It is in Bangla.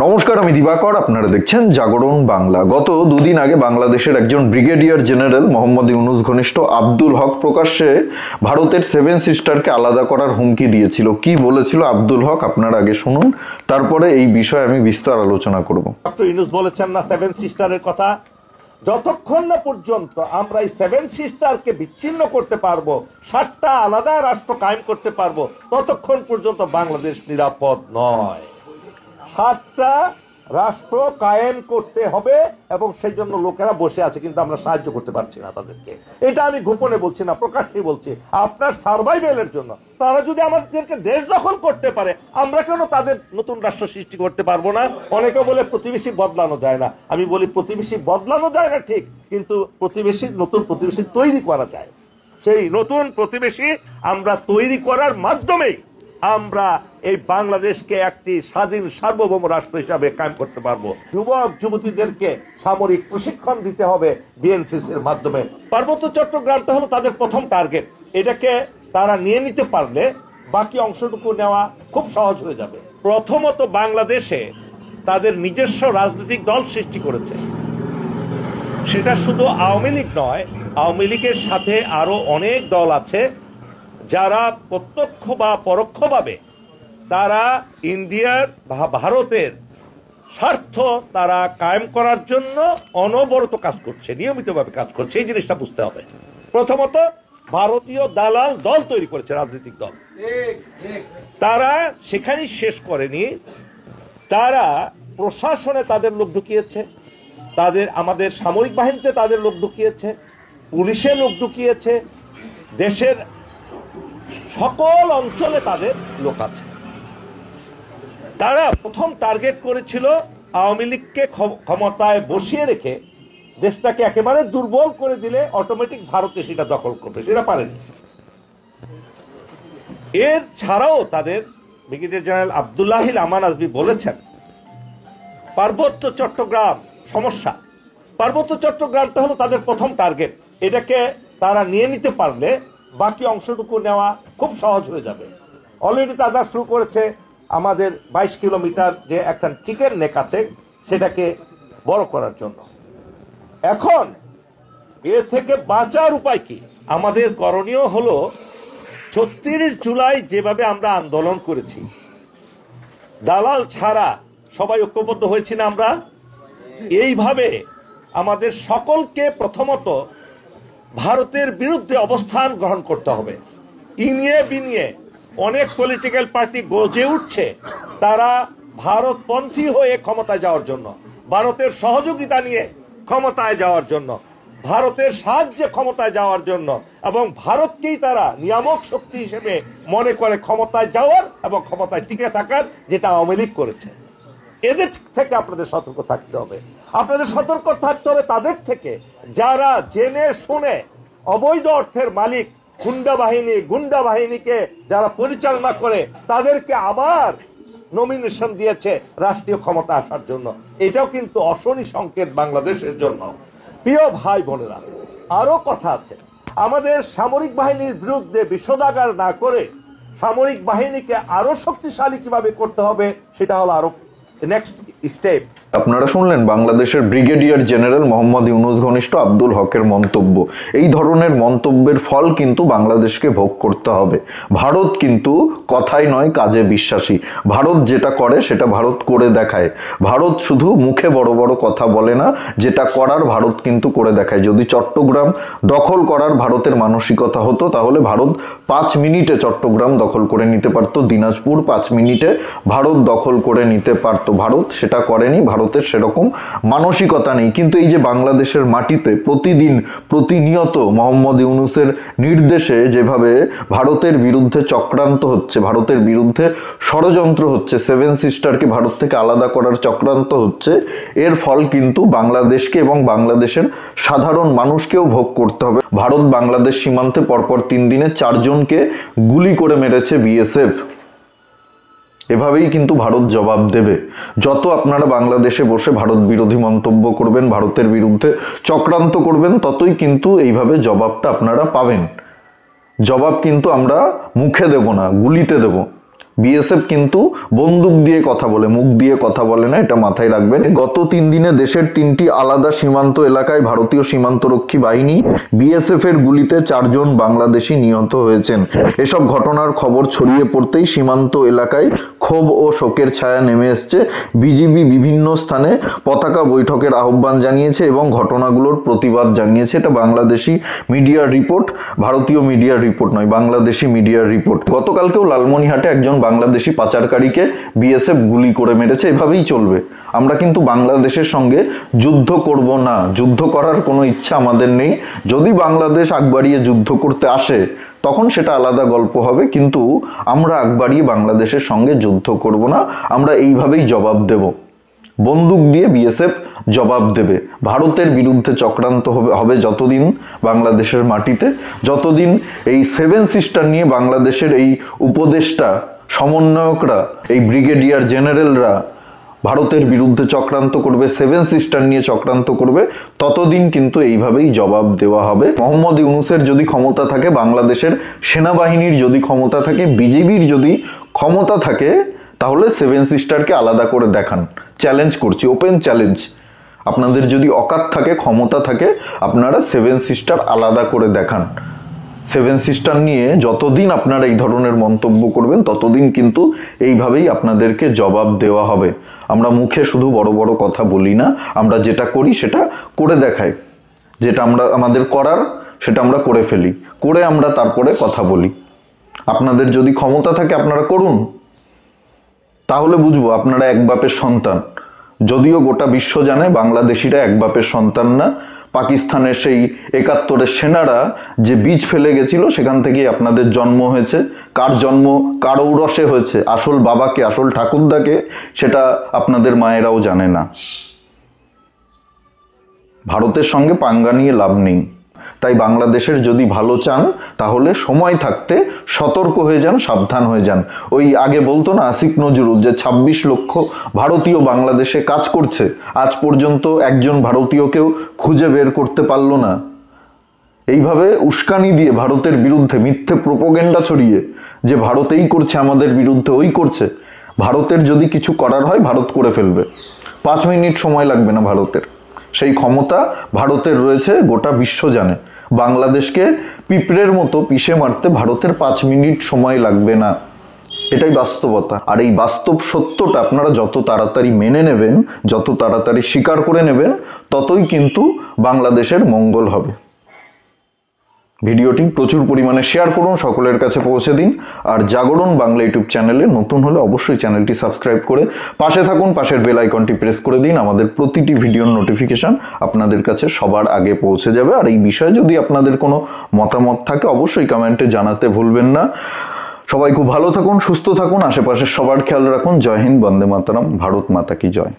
নমস্কার, আমি দিবাকর। আপনারা দেখছেন জাগরণ বাংলা। গত দুদিন আগে বাংলাদেশের একজন ব্রিগেডিয়ার জেনারেল মোহাম্মদ ইউনূস ঘনিষ্ঠ আব্দুল হক প্রকাশ্যে ভারতের সেভেন সিস্টারকে আলাদা করার হুমকি দিয়েছিল। কি বলেছিল আব্দুল হক আপনারা আগে শুনুন, তারপরে এই বিষয়ে আমি বিস্তার আলোচনা করব। ডক্টর ইউনূস বলেছেন না সেভেন সিস্টারের কথা, যতক্ষণ না পর্যন্ত আমরা এই সেভেন সিস্টারকে বিচ্ছিন্ন করতে পারবো, 7টা আলাদা রাষ্ট্র কায়েম করতে পারবো, ততক্ষণ পর্যন্ত বাংলাদেশ নিরাপদ নয়। 7টা রাষ্ট্র কায়েম করতে হবে এবং সেই জন্য লোকেরা বসে আছে, কিন্তু আমরা সাহায্য করতে পারছি না তাদেরকে। এটা আমি গোপনে বলছি না, প্রকাশ্যে বলছি, আপনার সার্ভাইভেলের জন্য। তারা যদি আমাদেরকে দেশ দখল করতে পারে, আমরা কেন তাদের নতুন রাষ্ট্র সৃষ্টি করতে পারবো না? অনেকে বলে প্রতিবেশী বদলানো যায় না। আমি বলি প্রতিবেশী বদলানো যায় না ঠিক, কিন্তু নতুন প্রতিবেশী তৈরি করা যায়। সেই নতুন প্রতিবেশী আমরা তৈরি করার মাধ্যমেই আমরা এই বাংলাদেশকে একটি স্বাধীন সার্বভৌম রাষ্ট্র হিসাবে কায়েম করতে পারবো। যুবক যুবতীদেরকে সামরিক প্রশিক্ষণ দিতে হবে বিএনসিসির মাধ্যমে। পার্বত্য চট্টগ্রামটা হলো তাদের প্রথম টার্গেট। এটাকে তারা নিয়ে নিতে পারলে বাকি অংশটুকু নেওয়া খুব সহজ হয়ে যাবে। প্রথমত বাংলাদেশে তাদের নিজস্ব রাজনৈতিক দল সৃষ্টি করেছে। সেটা শুধু আওয়ামী লীগ নয়, আওয়ামী লীগের সাথে আরো অনেক দল আছে যারা প্রত্যক্ষ বা পরোক্ষভাবে তারা ইন্ডিয়ার বা ভারতের স্বার্থ তারা কায়েম করার জন্য অনবরত কাজ করছে, নিয়মিতভাবে কাজ করছে। এই জিনিসটা বুঝতে হবে। প্রথমত ভারতীয় দালাল দল তৈরি করেছে, রাজনৈতিক দল। তারা সেখানেই শেষ করেনি, তারা প্রশাসনে তাদের লোক ঢুকিয়েছে, আমাদের সামরিক বাহিনীতে তাদের লোক ঢুকিয়েছে, পুলিশে লোক ঢুকিয়েছে, দেশের সকল অঞ্চলে তাদের লোক আছে। তারা প্রথম টার্গেট করেছিল আওয়ামী লীগকে ক্ষমতায় বসিয়ে রেখে দেশটাকে একেবারে দুর্বল করে দিলে অটোমেটিক ভারতে সেটা দখল করবে। সেটা পারেনি। এর ছাড়াও তাদের ব্রিগেডিয়ার জেনারেল আব্দুল্লাহিল আমান আজমি বলেছেন পার্বত্য চট্টগ্রাম সমস্যা। পার্বত্য চট্টগ্রামটা হলো তাদের প্রথম টার্গেট। এটাকে তারা নিয়ে নিতে পারলে বাকি অংশটুকু নেওয়া খুব সহজ হয়ে যাবে। অলরেডি তারা শুরু করেছে আমাদের 22 কিলোমিটার যে একটা চিকেন নেক আছে সেটাকে বড় করার জন্য। এখন এর থেকে বাঁচার উপায় কি? আমাদের করণীয় হলো 36 জুলাই যেভাবে আমরা আন্দোলন করেছি, দালাল ছাড়া সবাই ঐক্যবদ্ধ হয়েছি না আমরা, এইভাবে আমাদের সকলকে প্রথমত ভারতের বিরুদ্ধে অবস্থান গ্রহণ করতে হবে। ইনিয়ে বিনিয়ে অনেক পলিটিক্যাল পার্টি গজে উঠছে, তারা ভারতপন্থী হয়ে ক্ষমতায় যাওয়ার জন্য, ভারতের সহযোগিতা নিয়ে ক্ষমতায় যাওয়ার জন্য, ভারতের সাহায্যে ক্ষমতায় যাওয়ার জন্য, এবং ভারতকেই তারা নিয়ামক শক্তি হিসেবে মনে করে ক্ষমতায় যাওয়ার এবং ক্ষমতায় টিকে থাকার, যেটা আওয়ামী লীগ করেছে। এদের থেকে আপনাদের সতর্ক থাকতে হবে। আপনাদের সতর্ক থাকতে হবে তাদের থেকে যারা জেনে শুনে অবৈধ অর্থের মালিক, গুন্ডা বাহিনীকে যারা পরিচালনা করে, তাদেরকে আবার নমিনেশন দিয়েছে রাষ্ট্রীয় ক্ষমতা আসার জন্য। এটাও কিন্তু অশনি সংকেত বাংলাদেশের জন্য। প্রিয় ভাই বোনেরা, আরো কথা আছে। আমাদের সামরিক বাহিনীর বিরুদ্ধে বিষোদাগার না করে সামরিক বাহিনীকে আরো শক্তিশালী কিভাবে করতে হবে, সেটা হলো আরো নেক্সট স্টেপ। আপনারা শুনলেন বাংলাদেশের ব্রিগেডিয়ার জেনারেল মোহাম্মদ ইউনূস ঘনিষ্ঠ আব্দুল হকের মন্তব্য। এই ধরনের মন্তব্যের ফল কিন্তু বাংলাদেশকে ভোগ করতে হবে। ভারত কিন্তু কথাই নয় কাজে বিশ্বাসী। ভারত যেটা করে সেটা ভারত করে দেখায়। ভারত শুধু মুখে বড় বড় কথা বলে না, যেটা করার ভারত কিন্তু করে দেখায়। যদি চট্টগ্রাম দখল করার ভারতের মানসিকতা হতো, তাহলে ভারত 5 মিনিটে চট্টগ্রাম দখল করে নিতে পারত, দিনাজপুর 5 মিনিটে ভারত দখল করে নিতে পারত। ভারত সেটা করেনি, ভারতের সেরকম মানসিকতা নেই। কিন্তু এই যে বাংলাদেশের মাটিতে প্রতিনিয়ত মোহাম্মদ ইউনূসের নির্দেশে যেভাবে ভারতের বিরুদ্ধে চক্রান্ত হচ্ছে, ভারতের বিরুদ্ধে ষড়যন্ত্র হচ্ছে, সেভেন সিস্টারকে ভারত থেকে আলাদা করার চক্রান্ত হচ্ছে, এর ফল কিন্তু বাংলাদেশকে এবং বাংলাদেশের সাধারণ মানুষকেও ভোগ করতে হবে। ভারত বাংলাদেশ সীমান্তে পরপর 3 দিনে 4 জনকে গুলি করে মেরেছে বিএসএফ। এভাবেই কিন্তু ভারত জবাব দেবে। যত আপনারা বাংলাদেশে বসে ভারত বিরোধী মন্তব্য করবেন, ভারতের বিরুদ্ধে চক্রান্ত করবেন, ততই কিন্তু এইভাবে জবাবটা আপনারা পাবেন। জবাব কিন্তু আমরা মুখে দেব না, গুলিতে দেব। বিএসএফ কিন্তু বন্দুক দিয়ে কথা বলে, মুখ দিয়ে কথা বলে না, এটা মাথায় রাখবেন। গত 3 দিনে দেশের 3টি আলাদা সীমান্ত এলাকায় ভারতীয় সীমান্তরক্ষী বাহিনী বিএসএফ এর গুলিতে 4 জন বাংলাদেশি নিহত হয়েছেন। এসব ঘটনার খবর ছড়িয়ে পড়তেই সীমান্ত এলাকায় ক্ষোভ ও শোকের ছায়া নেমে এসছে। বিজিবি বিভিন্ন স্থানে পতাকা বৈঠকের আহ্বান জানিয়েছে এবং ঘটনাগুলোর প্রতিবাদ জানিয়েছে। এটা বাংলাদেশি মিডিয়ার রিপোর্ট, ভারতীয় মিডিয়ার রিপোর্ট নয়, বাংলাদেশি মিডিয়ার রিপোর্ট। গতকালকেও লালমনিরহাটে একজন বাংলাদেশি পাচারকারীকে বিএসএফ গুলি করে মেরেছে। এভাবেই চলবে। আমরা কিন্তু বাংলাদেশের সঙ্গে যুদ্ধ করব না, যুদ্ধ করার কোনো ইচ্ছা আমাদের নেই। যদি বাংলাদেশ আগ বাড়িয়ে যুদ্ধ করতে আসে তখন সেটা আলাদা গল্প হবে, কিন্তু আমরা আগ বাড়িয়ে বাংলাদেশের সঙ্গে যুদ্ধ করব না। আমরা এইভাবেই জবাব দেব, বন্দুক দিয়ে বিএসএফ জবাব দেবে। ভারতের বিরুদ্ধে চক্রান্ত হবে যতদিন বাংলাদেশের মাটিতে, যতদিন এই 7 সিস্টার নিয়ে বাংলাদেশের এই উপদেষ্টা, সমন্বয়করা, এই ব্রিগেডিয়ার জেনারেলরা ভারতের বিরুদ্ধে চক্রান্ত করবে, 7 সিস্টার নিয়ে চক্রান্ত করবে, ততদিন কিন্তু এইভাবেই জবাব দেওয়া হবে। মোহাম্মদ ইউনূসের যদি ক্ষমতা থাকে, বাংলাদেশের সেনাবাহিনীর যদি ক্ষমতা থাকে, বিজিবির যদি ক্ষমতা থাকে, তাহলে 7 সিস্টারকে আলাদা করে দেখান। চ্যালেঞ্জ করছি, ওপেন চ্যালেঞ্জ। আপনাদের যদি অকাত থাকে, ক্ষমতা থাকে, আপনারা 7 সিস্টার আলাদা করে দেখান। 7 সিস্টার নিয়ে যতদিন আপনারা এই ধরনের মন্তব্য করবেন ততদিন কিন্তু এইভাবেই আপনাদেরকে জবাব দেওয়া হবে। আমরা মুখে শুধু বড় বড় কথা বলি না, আমরা যেটা করি সেটা করে দেখাই। যেটা আমাদের করার সেটা আমরা করে ফেলি, করে আমরা তারপরে কথা বলি। আপনাদের যদি ক্ষমতা থাকে আপনারা করুন, তাহলে বুঝবো আপনারা এক বাপের সন্তান। যদিও গোটা বিশ্ব জানে বাংলাদেশিরা এক বাপের সন্তান না। পাকিস্তানের সেই 71-এর সেনারা যে বীজ ফেলে গেছিল সেখান থেকেই আপনাদের জন্ম হয়েছে। কার জন্ম কার ঔরসে হয়েছে, আসল বাবাকে, আসল ঠাকুরদাকে, সেটা আপনাদের মায়েরাও জানে না। ভারতের সঙ্গে পাঙ্গা নিয়ে লাভ নেই। তাই বাংলাদেশের যদি ভালো চান তাহলে সময় থাকতে সতর্ক হয়ে যান, সাবধান হয়ে যান। ওই আগে বলতো না আসিফ নজরুল যে 26 লক্ষ ভারতীয় বাংলাদেশে কাজ করছে, আজ পর্যন্ত একজন ভারতীয়কেও খুঁজে বের করতে পারলো না। এইভাবে উস্কানি দিয়ে ভারতের বিরুদ্ধে মিথ্যে প্রোপাগান্ডা ছড়িয়ে যে ভারতেই করছে আমাদের বিরুদ্ধে, ওই করছে। ভারতের যদি কিছু করার হয় ভারত করে ফেলবে, 5 মিনিট সময় লাগবে না ভারতের। সেই ক্ষমতা ভারতের রয়েছে, গোটা বিশ্ব জানে। বাংলাদেশকে পিঁপড়ের মতো পিষে মারতে ভারতের 5 মিনিট সময় লাগবে না। এটাই বাস্তবতা। আর এই বাস্তব সত্যটা আপনারা যত তাড়াতাড়ি মেনে নেবেন, যত তাড়াতাড়ি স্বীকার করে নেবেন, ততই কিন্তু বাংলাদেশের মঙ্গল হবে। ভিডিওটি প্রচুর পরিমাণে শেয়ার করুন, সকলের কাছে পৌঁছে দিন। আর জাগরণ বাংলা ইউটিউব চ্যানেলে নতুন হলে অবশ্যই চ্যানেলটি সাবস্ক্রাইব করে পাশে থাকুন, পাশের বেল আইকনটি প্রেস করে দিন। আমাদের প্রতিটি ভিডিওর নোটিফিকেশন আপনাদের কাছে সবার আগে পৌঁছে যাবে। আর এই বিষয়ে যদি আপনাদের কোনো মতামত থাকে অবশ্যই কমেন্টে জানাতে ভুলবেন না। সবাই খুব ভালো থাকুন, সুস্থ থাকুন, আশেপাশের সবার খেয়াল রাখুন। জয় হিন্দ, বন্দে মাতরম, ভারত মাতা কি জয়।